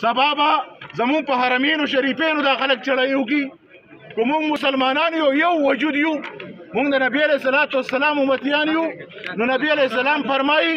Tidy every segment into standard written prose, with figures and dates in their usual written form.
سبا به زمون په حرمینو شریفینو دا خلک چړایو کی که موږ مسلمانان یو وجود یو موږ د نبی علیه الصلاة والسلام امتیان یو نو نبی علیه السلام فرمایي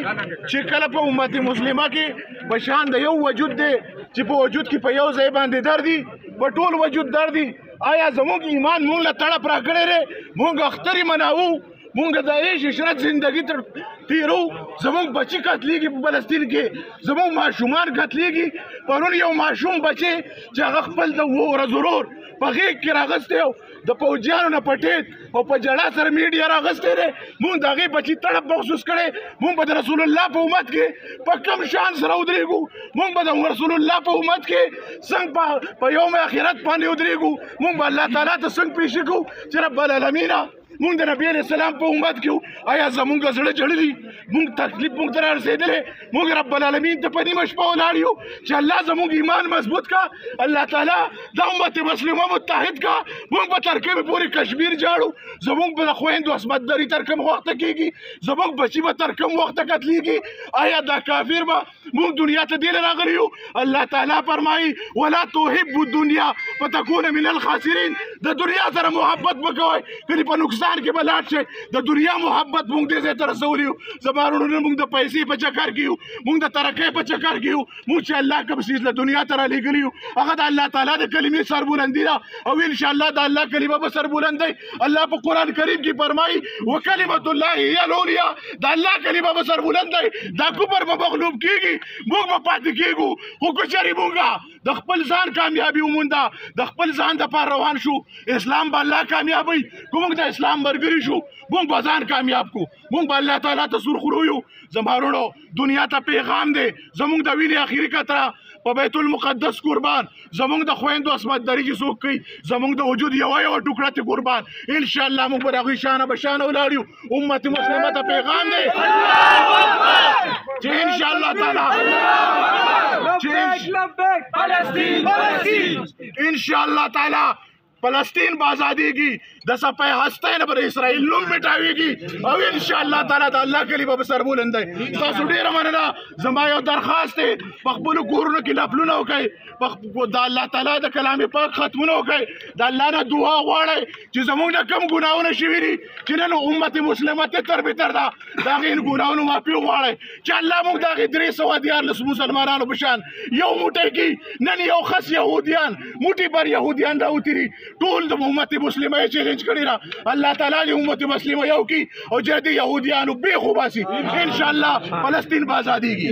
چې کله په امت مسلمه کې په شان د یو وجود دی چې په وجود کې په یو ځای باندې درد دي په ټول وجود درد دي آیا زموږ ایمان موږ له تړپ راکړی دی موږ اخترې مناوو مونږ د عیش عشرت زندگی تر تیرو زموږ بچي قتلیږي په فلسطین کې زموږ ماشومان قتلیږي پرون یو ماشوم بچی چې هغه خپل د 2 ورځو ورور په غېږ کې راغستی او د پوځیانو نه پټېد او په جړا سره میډیا راغستی دی مونږ د هغې بچي تړپ محسوس کړی مونږ به د رسول الله په امت کې په کم شان سره ودرېږو مونږ به د رسول الله په امت کې څنګه په یوم آخرت باندې ودرېږو مونږ به الله تعالی ته څنګه پېښې کوو چې رب العالمینه مونږ د نبی علیه السلام په امت کې آیا زمونږ زړه جړلي مونږ تکلیف مونږ ته رارسېدلی مونږ رب العالمین ته په نیمه شپه ولاړ یو چې الله زمونږ ایمان مضبوط کا الله تعالی د امت مسلمه متحد کا مونږ به تر کومې پورې کشمیر جاړو زمونږ به د خویندو عصمتداري تر کوم وخته کېږي زمونږ بچي به تر کوم وخته قتلیږي آیا دا کافر به مونږ دنیا ته دې راغلي یو الله تعالی فرمایي ولا تحبوا الدنیا فتكون من الخاسرین د دنیا سره محبت مه کوئ کلي په نقصان کې به لاړ شئ د دنیا محبت مونږ دې ځای ته رسولی یو زما وروڼو مونږ د پیسې په چکر کې یو مونږ د ترقۍ په چکر کې یو مونږ چې الله کوم څیز له دنیا ته رالیږلي یو هغه د الله تعالی د کلمې سربلندي ده او انشاءالله د الله کلمه به سربلندی الله په قرآن کریم کې فرمایي وکلمة الله هي العلیا د الله کلمه به سربلندی دا کفر به مغلوب کېږي موږ به پاتې کېږو خو که چېرې مونږ د خپل ځان کامیابي ومونده د خپل ځان دپاره روان شو اسلام به الله کامیابوي که موږ د اسلام ملګري شو مونږ به ځان کامیاب کو مونږ به الله تعالی ته سور خورو یو زما وروڼو دنیا ته پیغام دی زمونږ د وینې اخري قطره په بیت المقدس قربان زمونږ د خویندو عصمتداري چې څوک کوي زمونږ د وجود یوه ټوکړه ته قربان انشاءالله مونږ به د هغوی شانه به شانه ولاړ یو امت مسلمه ته پیغام دی چې انشاءالله تعالی انشاءالله تعالی فلسطین به آزادېږي د صفحه هسته نه پر اسرائیل نوم مټاوېږي او انشاءالله تعالی د الله کلمه به سربلندی تاسو ډېره مننه زما یو درخواست دی په خپلو کورونو کې نفلونه وکړئ د الله تعالی د کلام پاک ختمونه وکړئ د الله نه دعا غواړئ چې زموږ نه کم ګناهونه شوي دي چې نن امت مسلمه تر بتر ده د هغې ګناهونو معافي وغواړئ چې الله موږ د هغې 314 مسلمانانو په شان یو موټی کړي نن یو خس یهودیان موټي پر یهودیان راوتري ټول د امت مسلمه یې چیلنج کړی را الله تعالی د امت مسلمه یو کی او چې د یهودیانو بیخ وباسي انشاءالله فلسطین به ازادېږي